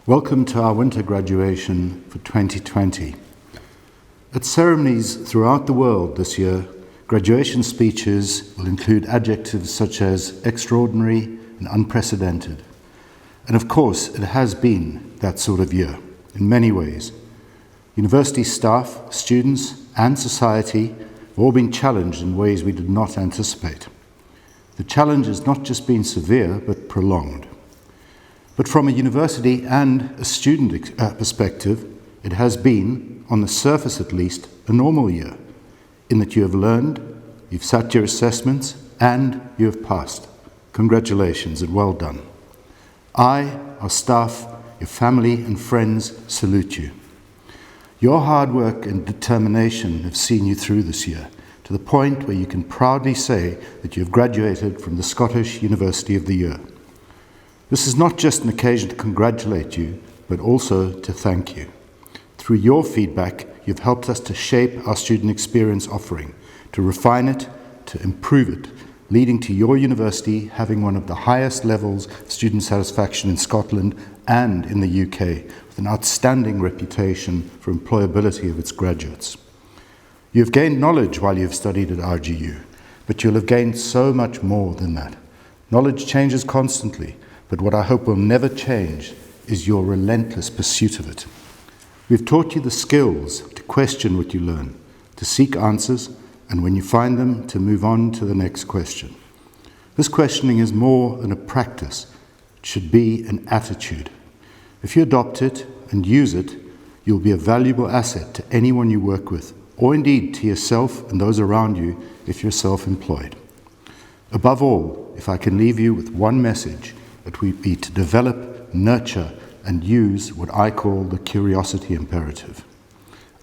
Welcome to our winter graduation for 2020. At ceremonies throughout the world this year, graduation speeches will include adjectives such as extraordinary and unprecedented. And of course, it has been that sort of year in many ways. University staff, students, and society have all been challenged in ways we did not anticipate. The challenge has not just been severe, but prolonged. But from a university and a student perspective, it has been, on the surface at least, a normal year, in that you have learned, you've sat your assessments, and you have passed. Congratulations and well done. I, our staff, your family and friends salute you. Your hard work and determination have seen you through this year, to the point where you can proudly say that you have graduated from the Scottish University of the Year. This is not just an occasion to congratulate you, but also to thank you. Through your feedback, you've helped us to shape our student experience offering, to refine it, to improve it, leading to your university having one of the highest levels of student satisfaction in Scotland and in the UK, with an outstanding reputation for employability of its graduates. You have gained knowledge while you have studied at RGU, but you'll have gained so much more than that. Knowledge changes constantly, but what I hope will never change is your relentless pursuit of it. We've taught you the skills to question what you learn, to seek answers, and when you find them, to move on to the next question. This questioning is more than a practice. It should be an attitude. If you adopt it and use it, you'll be a valuable asset to anyone you work with, or indeed to yourself and those around you if you're self-employed. Above all, if I can leave you with one message, it would be to develop, nurture, and use what I call the curiosity imperative.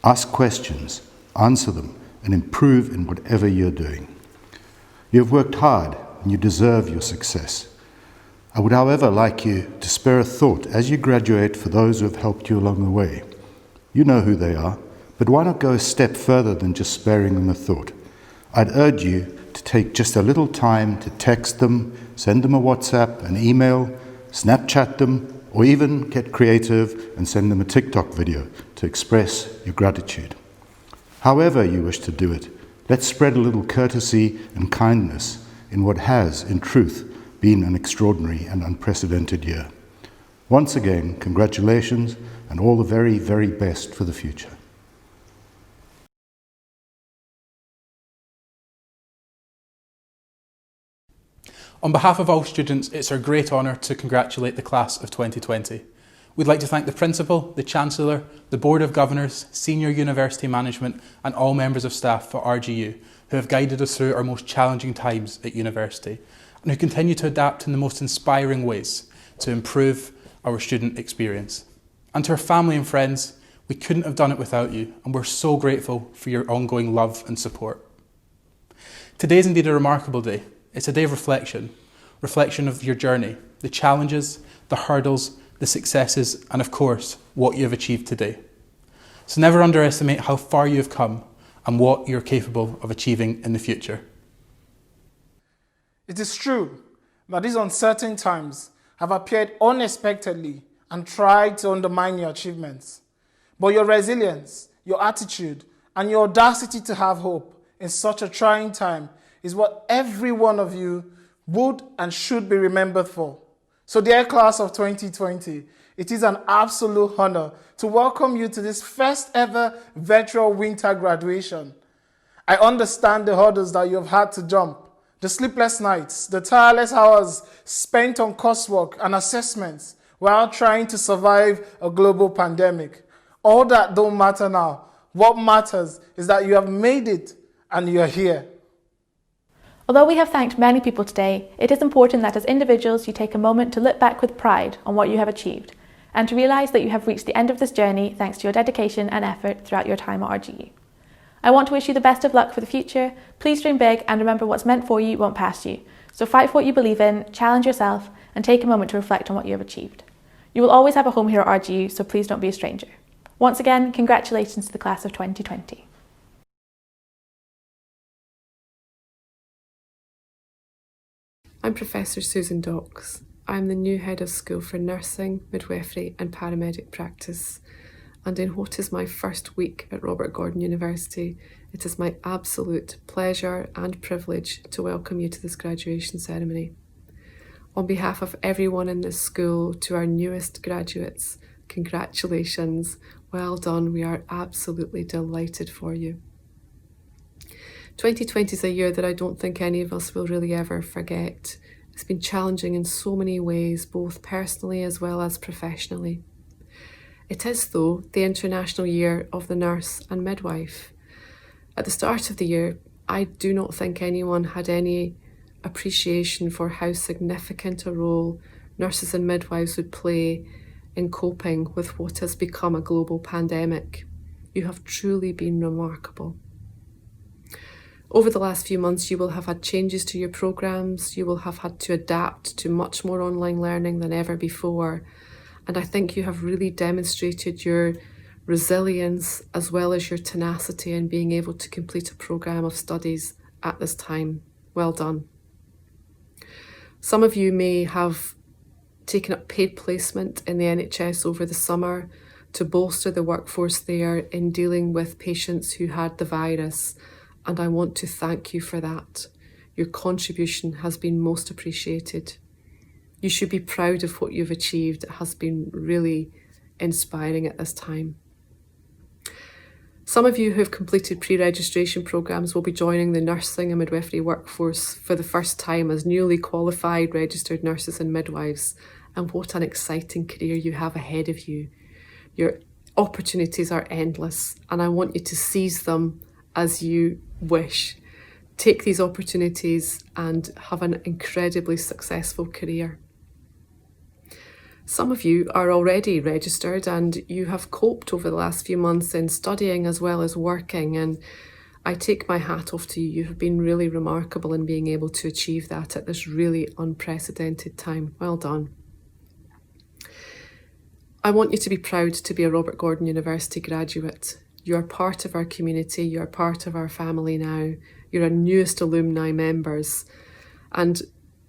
Ask questions, answer them, and improve in whatever you're doing. You have worked hard, and you deserve your success. I would, however, like you to spare a thought as you graduate for those who have helped you along the way. You know who they are, but why not go a step further than just sparing them a thought? I'd urge you to take just a little time to text them, send them a WhatsApp, an email, Snapchat them, or even get creative and send them a TikTok video to express your gratitude. However you wish to do it, let's spread a little courtesy and kindness in what has, in truth, been an extraordinary and unprecedented year. Once again, congratulations and all the very, very best for the future. On behalf of all students, it's our great honour to congratulate the class of 2020. We'd like to thank the Principal, the Chancellor, the Board of Governors, Senior University Management and all members of staff for RGU who have guided us through our most challenging times at university and who continue to adapt in the most inspiring ways to improve our student experience. And to our family and friends, we couldn't have done it without you and we're so grateful for your ongoing love and support. Today is indeed a remarkable day. It's a day of reflection of your journey, the challenges, the hurdles, the successes, and of course, what you have achieved today. So never underestimate how far you have come and what you're capable of achieving in the future. It is true that these uncertain times have appeared unexpectedly and tried to undermine your achievements. But your resilience, your attitude, and your audacity to have hope in such a trying time is what every one of you would and should be remembered for. So dear class of 2020, it is an absolute honor to welcome you to this first ever virtual winter graduation. I understand the hurdles that you have had to jump, the sleepless nights, the tireless hours spent on coursework and assessments while trying to survive a global pandemic. All that don't matter now. What matters is that you have made it and you are here. Although we have thanked many people today, it is important that as individuals you take a moment to look back with pride on what you have achieved and to realise that you have reached the end of this journey thanks to your dedication and effort throughout your time at RGU. I want to wish you the best of luck for the future. Please dream big and remember what's meant for you won't pass you. So fight for what you believe in, challenge yourself and take a moment to reflect on what you have achieved. You will always have a home here at RGU, so please don't be a stranger. Once again, congratulations to the class of 2020. I'm Professor Susan Docks. I'm the new head of school for nursing, midwifery and paramedic practice, and in what is my first week at Robert Gordon University, it is my absolute pleasure and privilege to welcome you to this graduation ceremony. On behalf of everyone in this school, to our newest graduates, congratulations, well done, we are absolutely delighted for you. 2020 is a year that I don't think any of us will really ever forget. It's been challenging in so many ways, both personally as well as professionally. It is, though, the International Year of the Nurse and Midwife. At the start of the year, I do not think anyone had any appreciation for how significant a role nurses and midwives would play in coping with what has become a global pandemic. You have truly been remarkable. Over the last few months, you will have had changes to your programmes, you will have had to adapt to much more online learning than ever before, and I think you have really demonstrated your resilience as well as your tenacity in being able to complete a programme of studies at this time. Well done. Some of you may have taken up paid placement in the NHS over the summer to bolster the workforce there in dealing with patients who had the virus, and I want to thank you for that. Your contribution has been most appreciated. You should be proud of what you've achieved. It has been really inspiring at this time. Some of you who have completed pre-registration programmes will be joining the nursing and midwifery workforce for the first time as newly qualified registered nurses and midwives, and what an exciting career you have ahead of you. Your opportunities are endless, and I want you to seize them as you wish. Take these opportunities and have an incredibly successful career. Some of you are already registered and you have coped over the last few months in studying as well as working, and I take my hat off to you. You have been really remarkable in being able to achieve that at this really unprecedented time. Well done. I want you to be proud to be a Robert Gordon University graduate. You're part of our community, you're part of our family now, you're our newest alumni members, and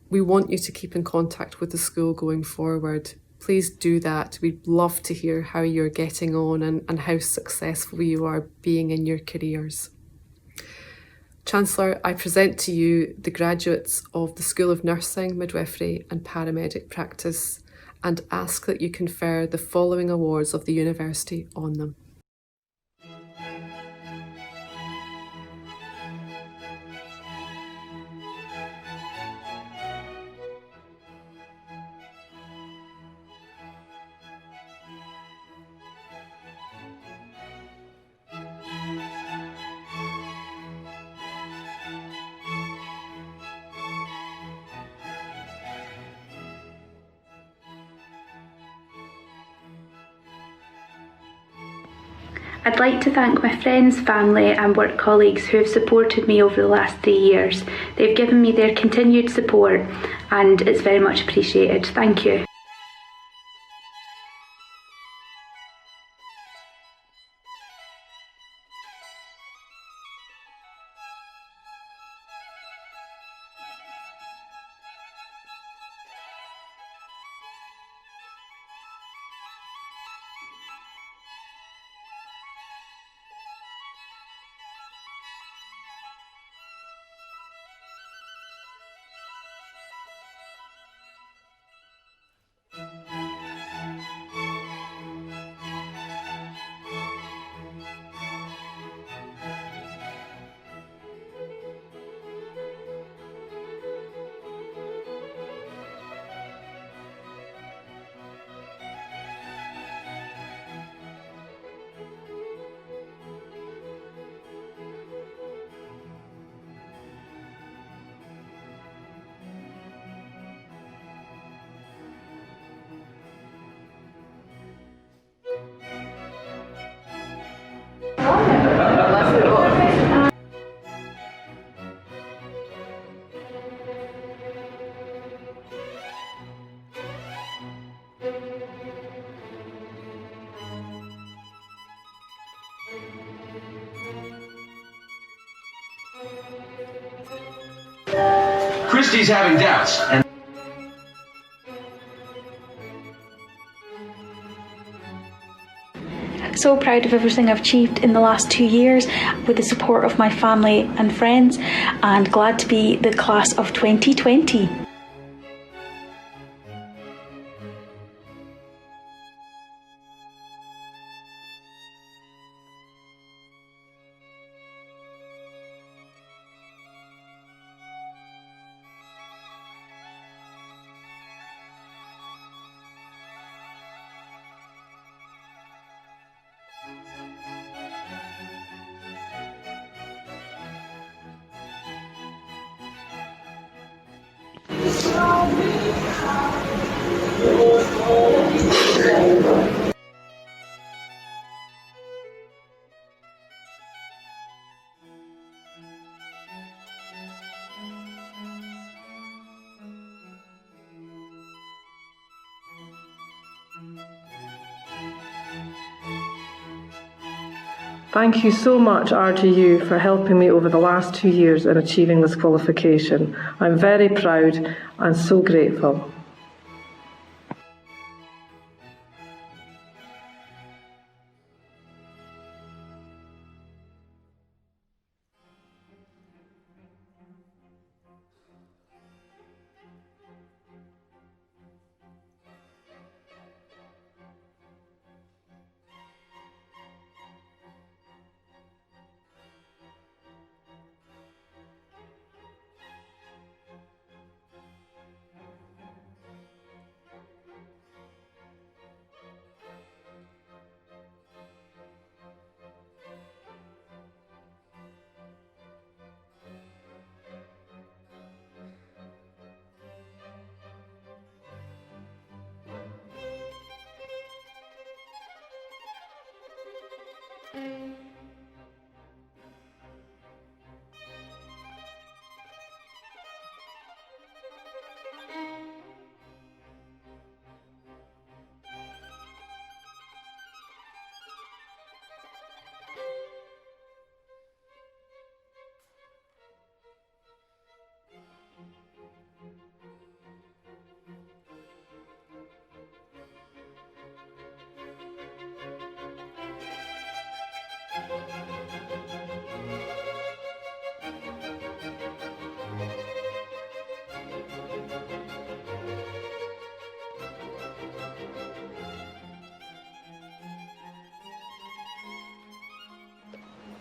we want you to keep in contact with the school going forward. Please do that. We'd love to hear how you're getting on and how successful you are being in your careers. Chancellor, I present to you the graduates of the School of Nursing, Midwifery and Paramedic Practice and ask that you confer the following awards of the University on them. I'd like to thank my friends, family and work colleagues who have supported me over the last 3 years. They've given me their continued support and it's very much appreciated. Thank you. Christy's having doubts, and so proud of everything I've achieved in the last 2 years with the support of my family and friends, and glad to be the class of 2020. Thank you so much, RGU, for helping me over the last 2 years in achieving this qualification. I'm very proud and so grateful.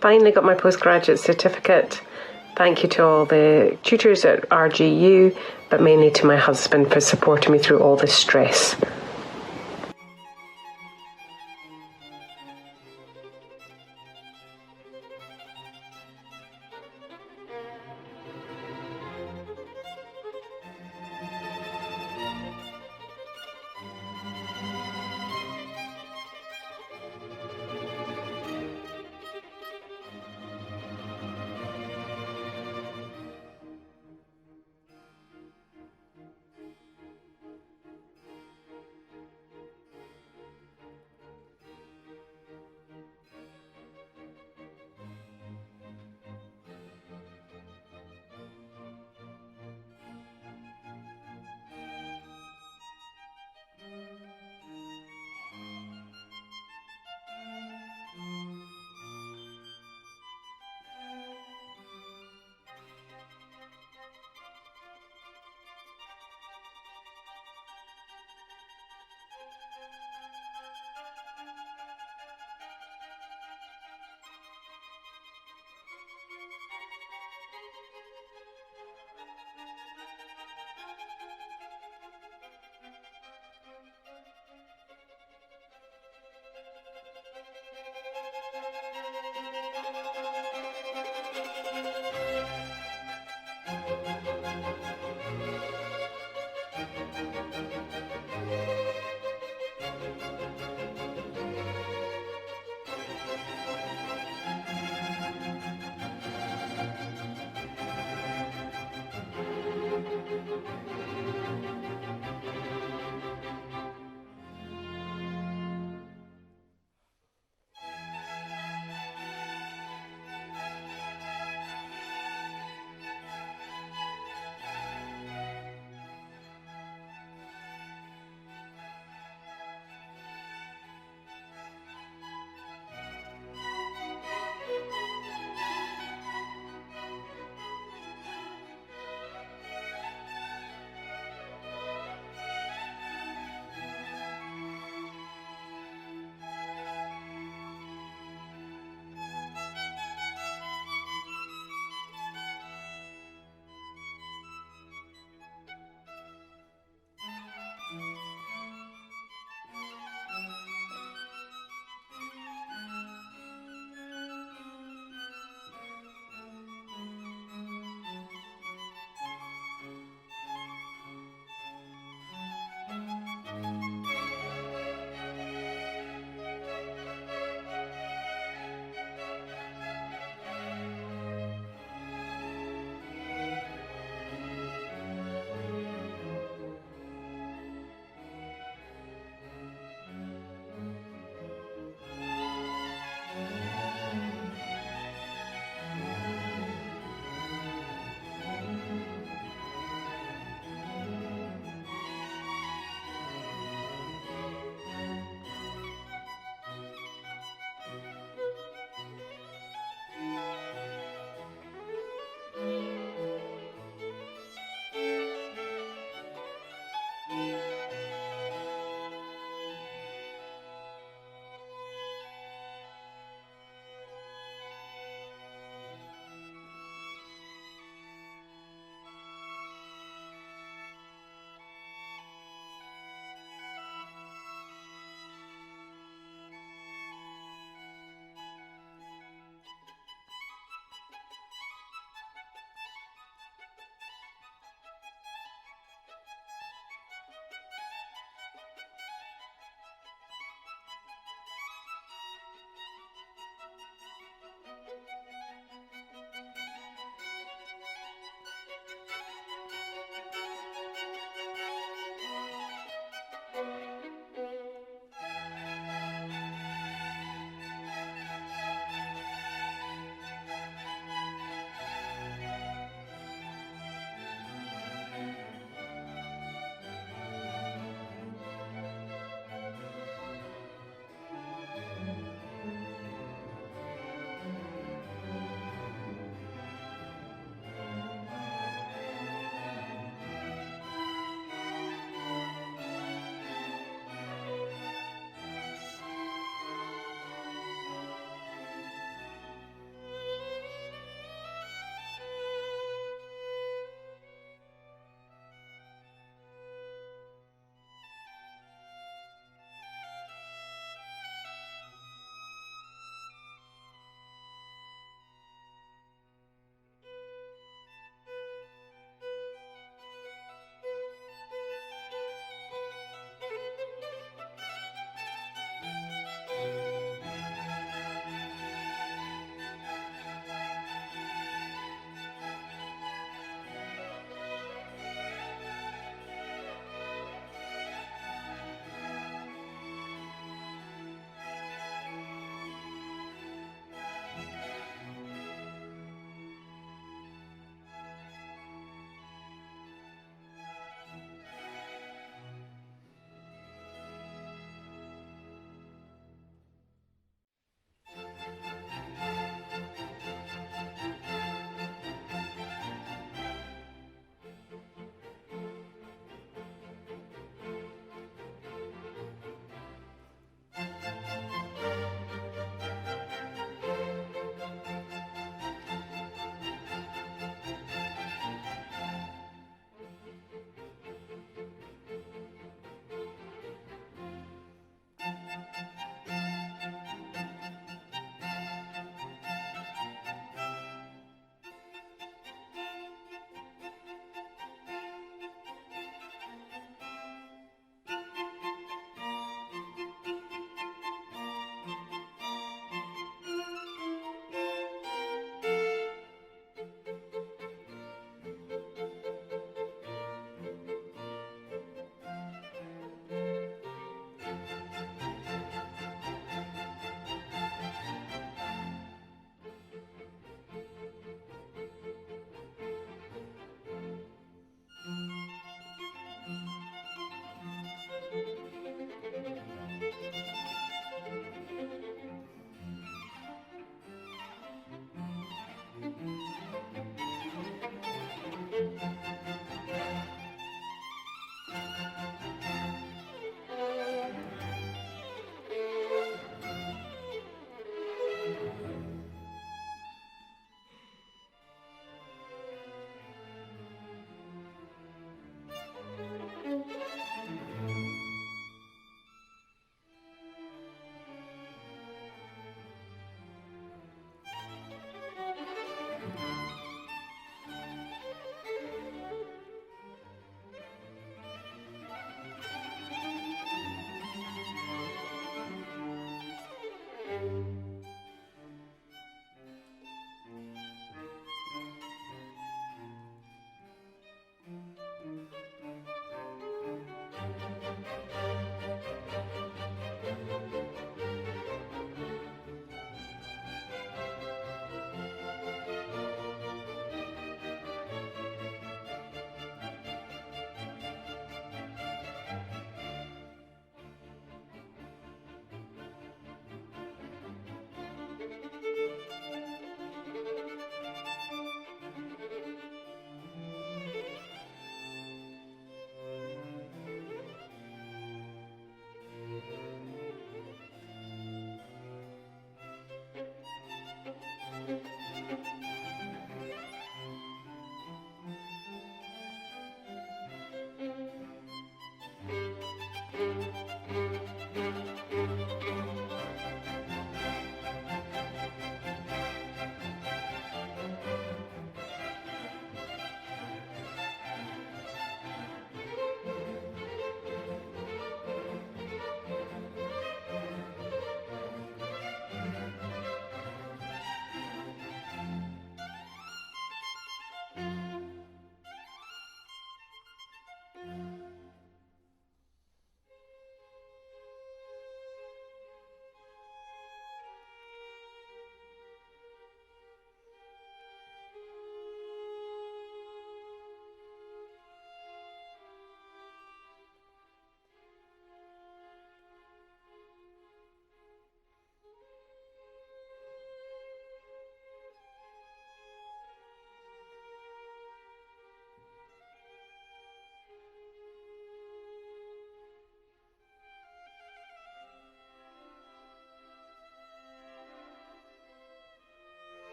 Finally got my postgraduate certificate. Thank you to all the tutors at RGU, but mainly to my husband for supporting me through all this stress.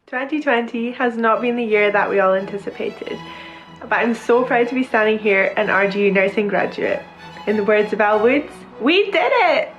2020 has not been the year that we all anticipated, but I'm so proud to be standing here an RGU nursing graduate. In the words of Elle Woods, we did it!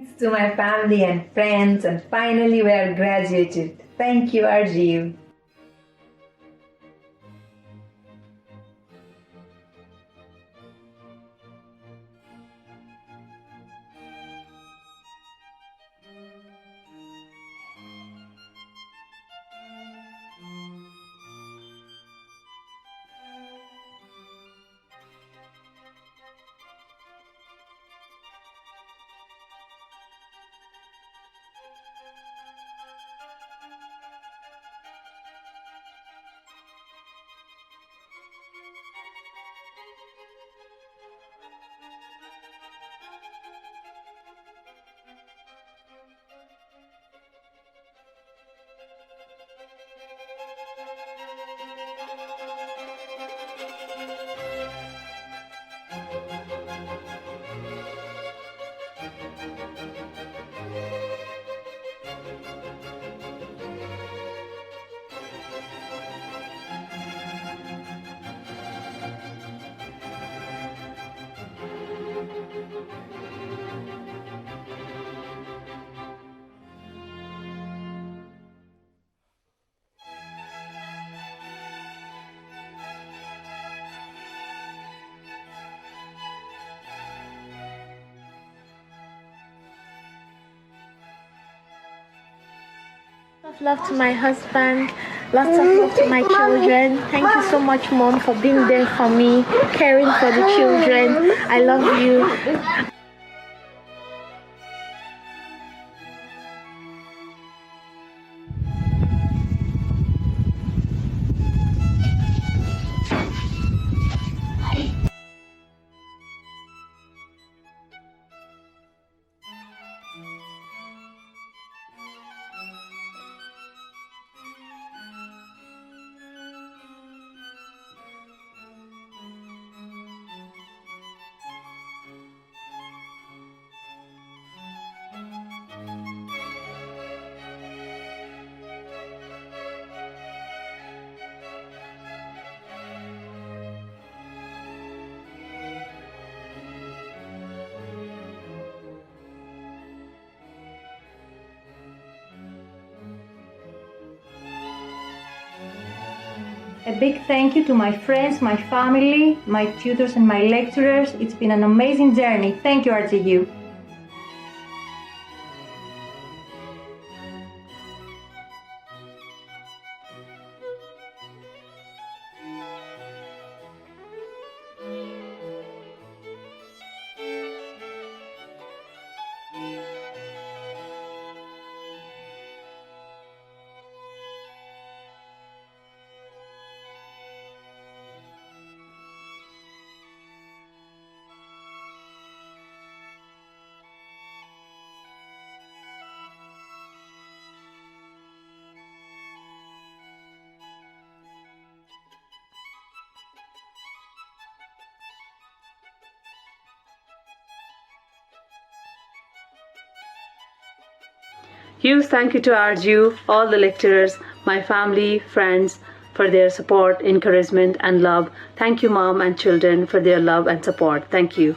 Thanks to my family and friends, and finally we are graduated. Thank you, RGU. Lots of love to my husband, lots of love to my children. Thank you so much, Mom, for being there for me, caring for the children. I love you. A big thank you to my friends, my family, my tutors and my lecturers. It's been an amazing journey. Thank you, RGU. Huge thank you to RGU, all the lecturers, my family, friends for their support, encouragement and love. Thank you, Mom and children, for their love and support. Thank you.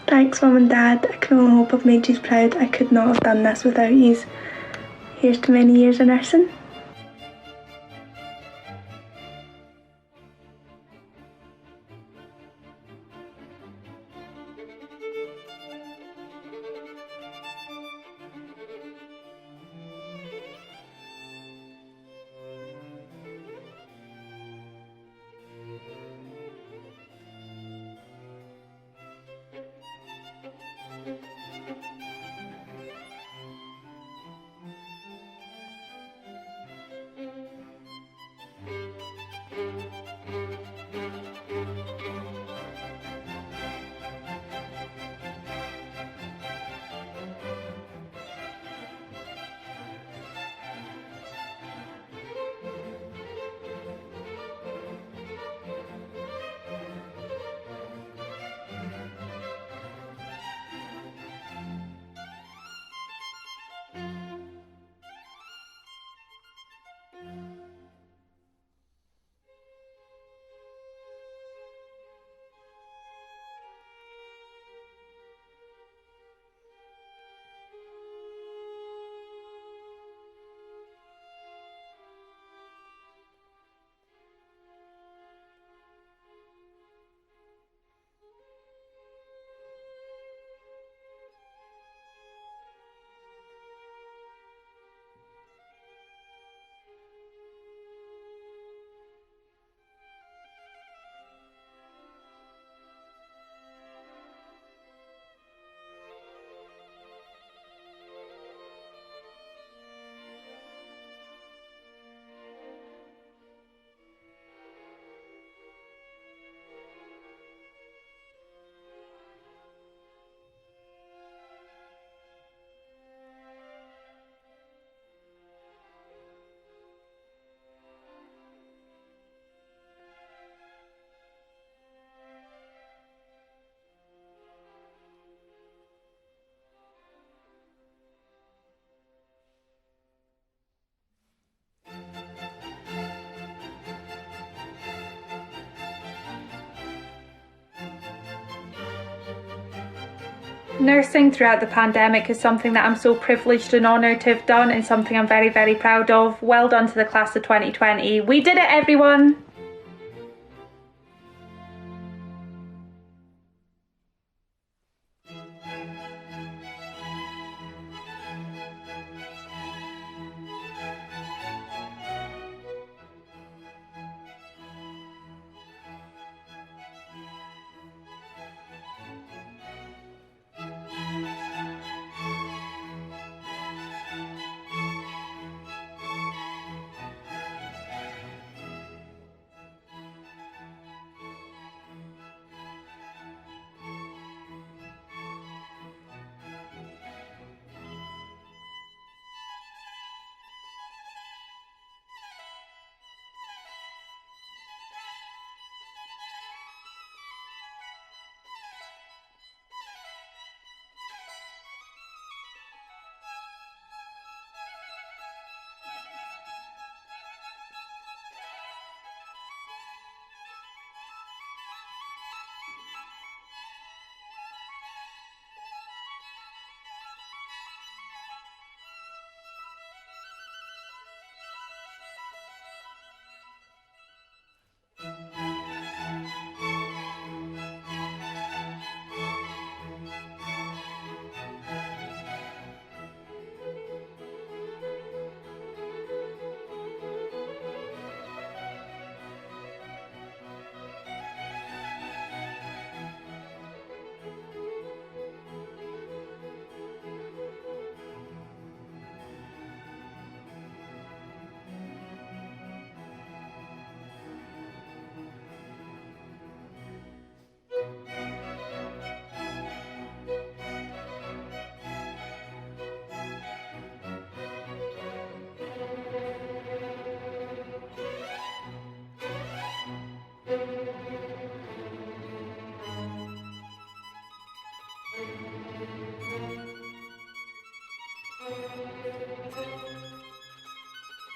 Thanks, Mum and Dad. I can only hope I've made you proud. I could not have done this without you. Here's to many years of nursing. Nursing throughout the pandemic is something that I'm so privileged and honoured to have done, and something I'm very, very proud of. Well done to the class of 2020. We did it, everyone!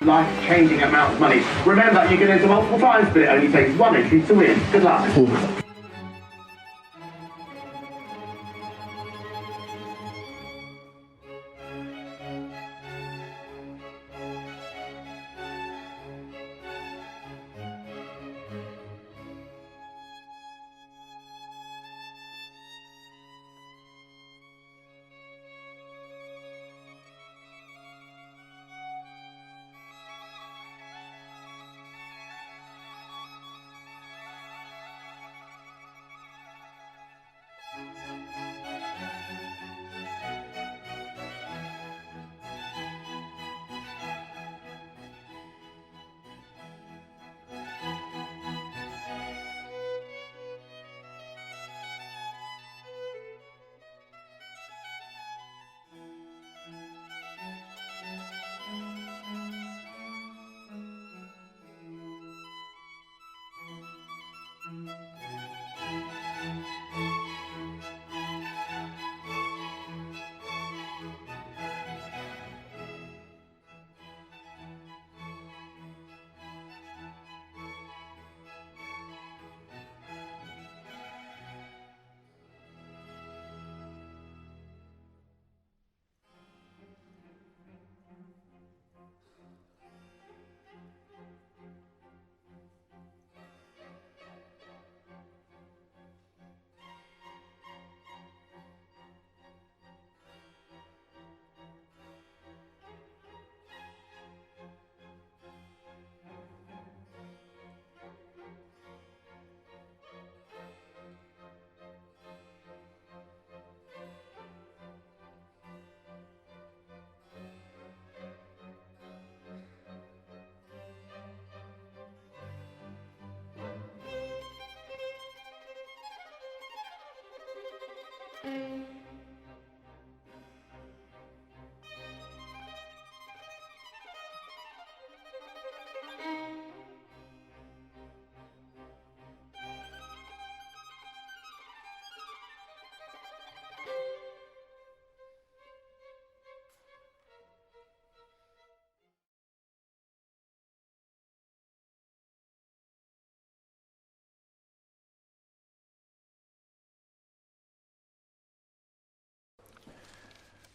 Life-changing amount of money. Remember, you can enter multiple times, but it only takes one entry to win. Good luck.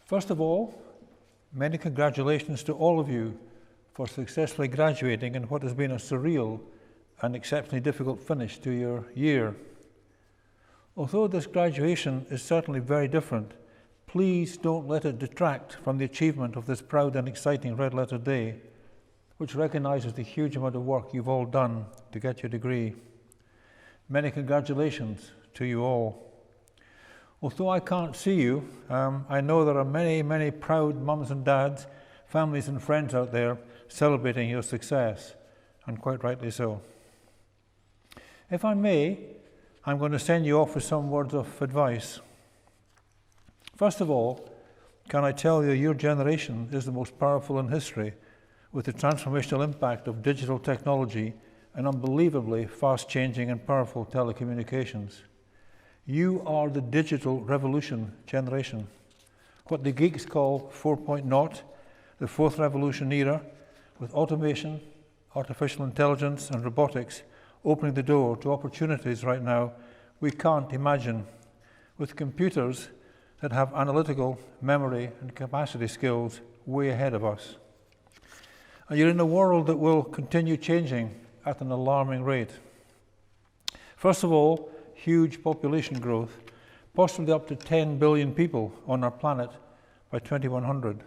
First of all, many congratulations to all of you for successfully graduating in what has been a surreal and exceptionally difficult finish to your year. Although this graduation is certainly very different, please don't let it detract from the achievement of this proud and exciting Red Letter Day, which recognises the huge amount of work you've all done to get your degree. Many congratulations to you all. Although I can't see you, I know there are many, many proud mums and dads, families and friends out there celebrating your success, and quite rightly so. If I may, I'm going to send you off with some words of advice. First of all, can I tell you your generation is the most powerful in history, with the transformational impact of digital technology and unbelievably fast-changing and powerful telecommunications. You are the digital revolution generation, what the geeks call 4.0, the fourth revolution era, with automation, artificial intelligence and robotics opening the door to opportunities right now we can't imagine, with computers that have analytical, memory and capacity skills way ahead of us. And you're in a world that will continue changing at an alarming rate. First of all, huge population growth, possibly up to 10 billion people on our planet by 2100.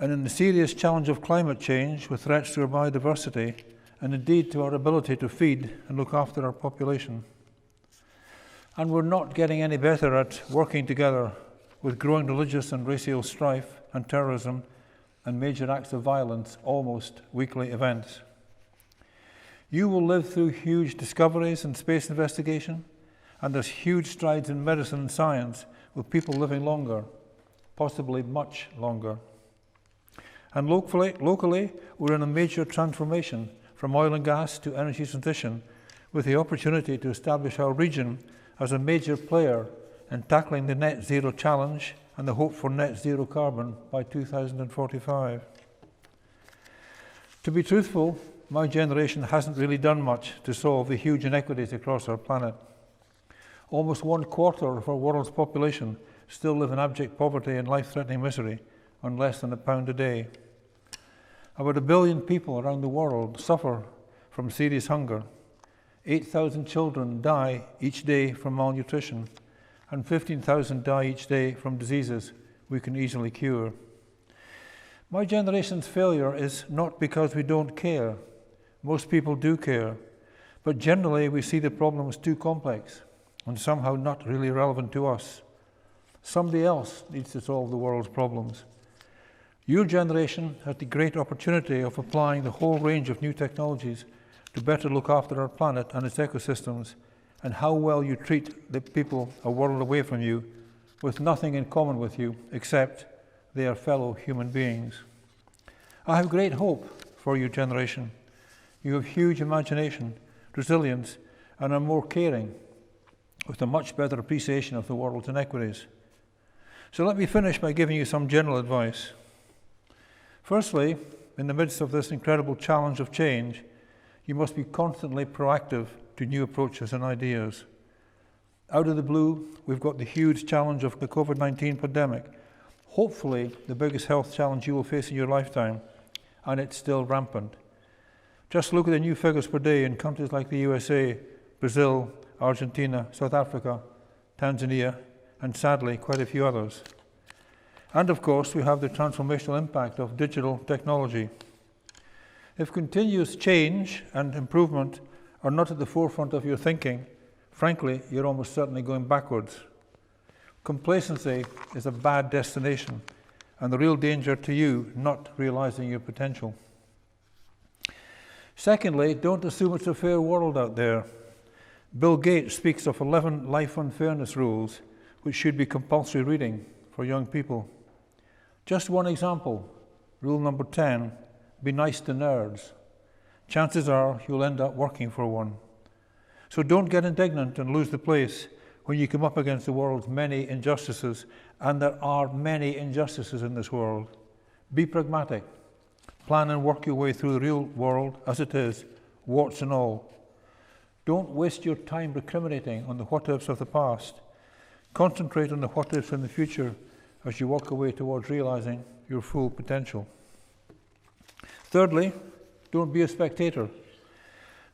And in the serious challenge of climate change with threats to our biodiversity and indeed to our ability to feed and look after our population. And we're not getting any better at working together with growing religious and racial strife and terrorism and major acts of violence, almost weekly events. You will live through huge discoveries in space investigation, and there's huge strides in medicine and science with people living longer, possibly much longer. And locally, we're in a major transformation from oil and gas to energy transition, with the opportunity to establish our region as a major player in tackling the net zero challenge and the hope for net zero carbon by 2045. To be truthful, my generation hasn't really done much to solve the huge inequities across our planet. Almost 1/4 of our world's population still live in abject poverty and life-threatening misery on less than £1 a day. About 1 billion people around the world suffer from serious hunger. 8,000 children die each day from malnutrition, and 15,000 die each day from diseases we can easily cure. My generation's failure is not because we don't care. Most people do care, but generally we see the problem as too complex and somehow not really relevant to us. Somebody else needs to solve the world's problems. Your generation had the great opportunity of applying the whole range of new technologies to better look after our planet and its ecosystems, and how well you treat the people a world away from you with nothing in common with you except they are fellow human beings. I have great hope for your generation. You have huge imagination, resilience, and are more caring, with a much better appreciation of the world's inequities. So let me finish by giving you some general advice. Firstly, in the midst of this incredible challenge of change, you must be constantly proactive to new approaches and ideas. Out of the blue, we've got the huge challenge of the COVID-19 pandemic, hopefully the biggest health challenge you will face in your lifetime, and it's still rampant. Just look at the new figures per day in countries like the USA, Brazil, Argentina, South Africa, Tanzania, and sadly quite a few others. And of course, we have the transformational impact of digital technology. If continuous change and improvement are not at the forefront of your thinking, frankly, you're almost certainly going backwards. Complacency is a bad destination, and the real danger to you not realizing your potential. Secondly, don't assume it's a fair world out there. Bill Gates speaks of 11 life unfairness rules, which should be compulsory reading for young people. Just one example, rule number 10, be nice to nerds. Chances are you'll end up working for one. So don't get indignant and lose the place when you come up against the world's many injustices, and there are many injustices in this world. Be pragmatic. Plan and work your way through the real world as it is, warts and all. Don't waste your time recriminating on the what-ifs of the past. Concentrate on the what-ifs in the future as you walk away towards realising your full potential. Thirdly, don't be a spectator.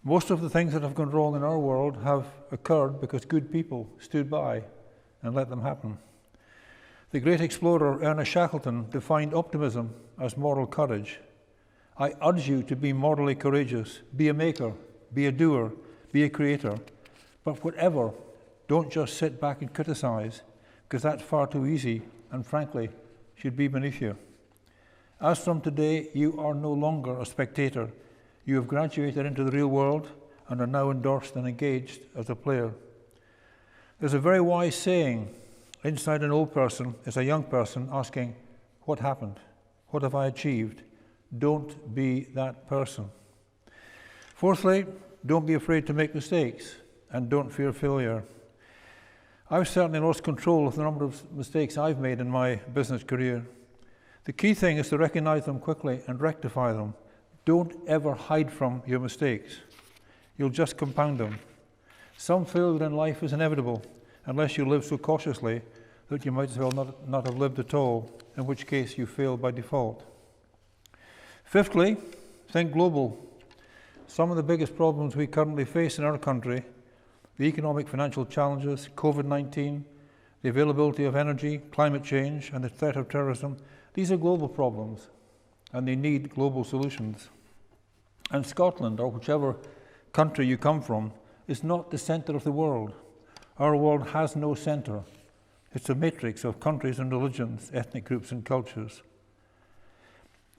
Most of the things that have gone wrong in our world have occurred because good people stood by and let them happen. The great explorer Ernest Shackleton defined optimism as moral courage. I urge you to be morally courageous, be a maker, be a doer, be a creator. But whatever, don't just sit back and criticise, because that's far too easy and frankly should be beneath you. As from today, you are no longer a spectator. You have graduated into the real world and are now endorsed and engaged as a player. There's a very wise saying, inside an old person is a young person asking, what happened? What have I achieved? Don't be that person. Fourthly, don't be afraid to make mistakes and don't fear failure. I've certainly lost control of the number of mistakes I've made in my business career. The key thing is to recognize them quickly and rectify them. Don't ever hide from your mistakes. You'll just compound them. Some failure in life is inevitable, unless you live so cautiously that you might as well not have lived at all, in which case you fail by default. Fifthly, think global. Some of the biggest problems we currently face in our country, the economic financial challenges, COVID-19, the availability of energy, climate change, and the threat of terrorism, these are global problems, and they need global solutions. And Scotland, or whichever country you come from, is not the centre of the world. Our world has no centre. It's a matrix of countries and religions, ethnic groups and cultures.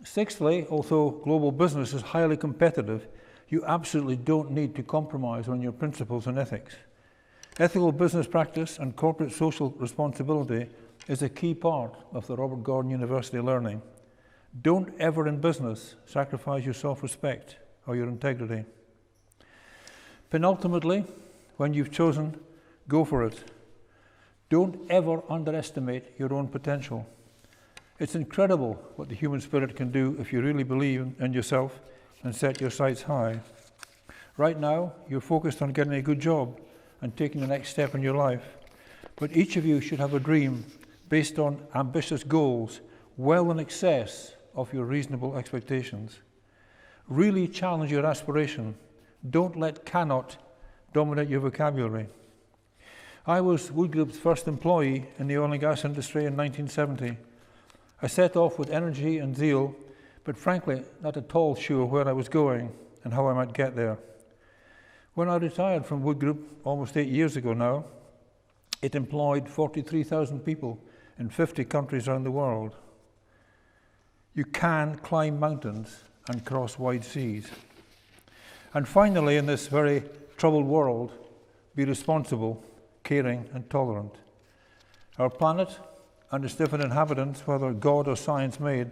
Sixthly, although global business is highly competitive, you absolutely don't need to compromise on your principles and ethics. Ethical business practice and corporate social responsibility is a key part of the Robert Gordon University learning. Don't ever in business sacrifice your self-respect or your integrity. Penultimately, when you've chosen, go for it. Don't ever underestimate your own potential. It's incredible what the human spirit can do if you really believe in yourself and set your sights high. Right now, you're focused on getting a good job and taking the next step in your life. But each of you should have a dream based on ambitious goals, well in excess of your reasonable expectations. Really challenge your aspiration. Don't let cannot dominate your vocabulary. I was Wood Group's first employee in the oil and gas industry in 1970. I set off with energy and zeal, but frankly, not at all sure where I was going and how I might get there. When I retired from Wood Group almost 8 years ago now, it employed 43,000 people in 50 countries around the world. You can climb mountains and cross wide seas. And finally, in this very troubled world, be responsible, caring and tolerant. Our planet and its different inhabitants, whether God or science made,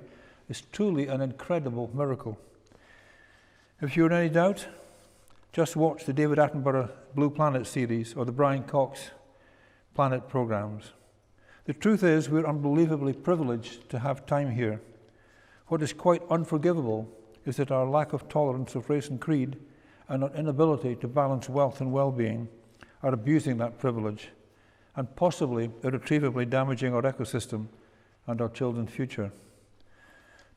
is truly an incredible miracle. If you're in any doubt, just watch the David Attenborough Blue Planet series or the Brian Cox Planet programs. The truth is, we're unbelievably privileged to have time here. What is quite unforgivable is that our lack of tolerance of race and creed and our inability to balance wealth and well-being are abusing that privilege and possibly irretrievably damaging our ecosystem and our children's future.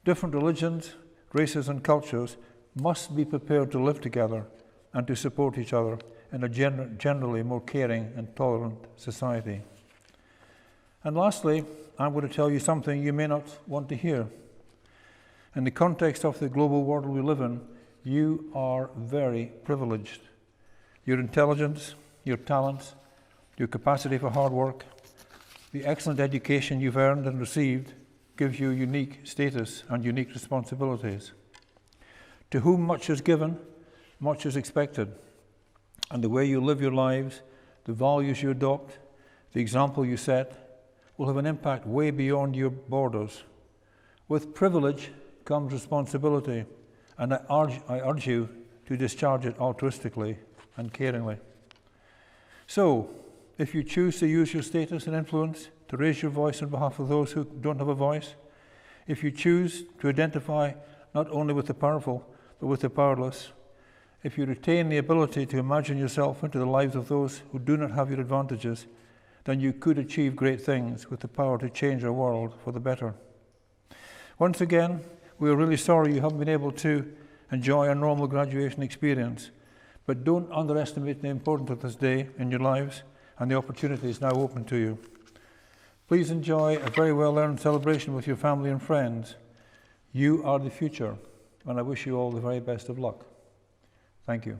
Different religions, races and cultures must be prepared to live together and to support each other in a generally more caring and tolerant society. And lastly, I'm going to tell you something you may not want to hear. In the context of the global world we live in, you are very privileged. Your intelligence, your talents, your capacity for hard work, the excellent education you've earned and received gives you unique status and unique responsibilities. To whom much is given, much is expected. And the way you live your lives, the values you adopt, the example you set, will have an impact way beyond your borders. With privilege comes responsibility, and I urge you to discharge it altruistically and caringly. So, if you choose to use your status and influence to raise your voice on behalf of those who don't have a voice, if you choose to identify not only with the powerful, but with the powerless, if you retain the ability to imagine yourself into the lives of those who do not have your advantages, then you could achieve great things with the power to change our world for the better. Once again, we are really sorry you haven't been able to enjoy a normal graduation experience, but don't underestimate the importance of this day in your lives and the opportunities now open to you. Please enjoy a very well-earned celebration with your family and friends. You are the future, and I wish you all the very best of luck. Thank you.